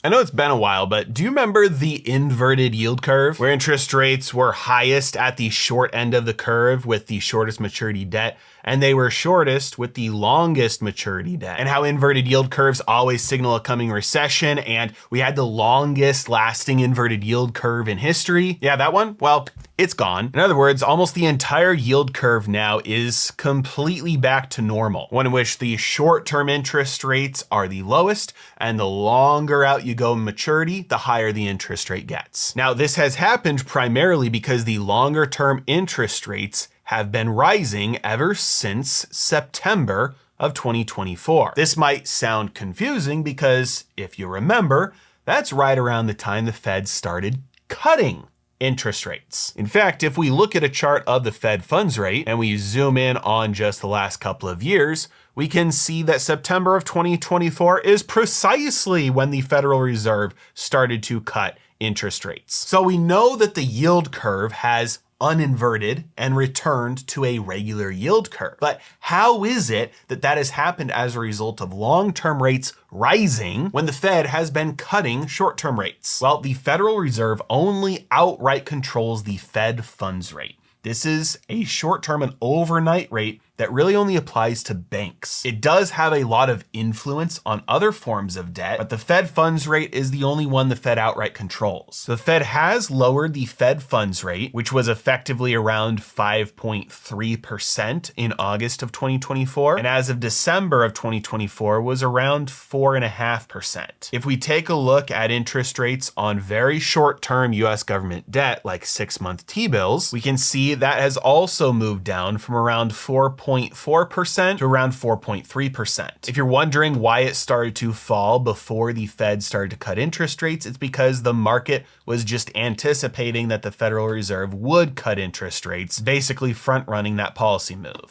I know it's been a while, but do you remember the inverted yield curve where interest rates were highest at the short end of the curve with the shortest maturity debt, and they were shortest with the longest maturity debt, and how inverted yield curves always signal a coming recession, and we had the longest lasting inverted yield curve in history? Yeah, that one? Well, it's gone. In other words, almost the entire yield curve now is completely back to normal, one in which the short-term interest rates are the lowest, and the longer out you go in maturity, the higher the interest rate gets. Now, this has happened primarily because the longer-term interest rates have been rising ever since September of 2024. This might sound confusing because if you remember, that's right around the time the Fed started cutting interest rates. In fact, if we look at a chart of the Fed funds rate and we zoom in on just the last couple of years, we can see that September of 2024 is precisely when the Federal Reserve started to cut interest rates. So we know that the yield curve has uninverted and returned to a regular yield curve. But how is it that that has happened as a result of long-term rates rising when the Fed has been cutting short-term rates? Well, the Federal Reserve only outright controls the Fed funds rate. This is a short-term and overnight rate that really only applies to banks. It does have a lot of influence on other forms of debt, but the Fed funds rate is the only one the Fed outright controls. The Fed has lowered the Fed funds rate, which was effectively around 5.3% in August of 2024, and as of December of 2024 was around 4.5%. If we take a look at interest rates on very short-term US government debt, like 6-month T-bills, we can see that has also moved down from around 4.4% to around 4.3%. If you're wondering why it started to fall before the Fed started to cut interest rates, it's because the market was just anticipating that the Federal Reserve would cut interest rates, basically front-running that policy move.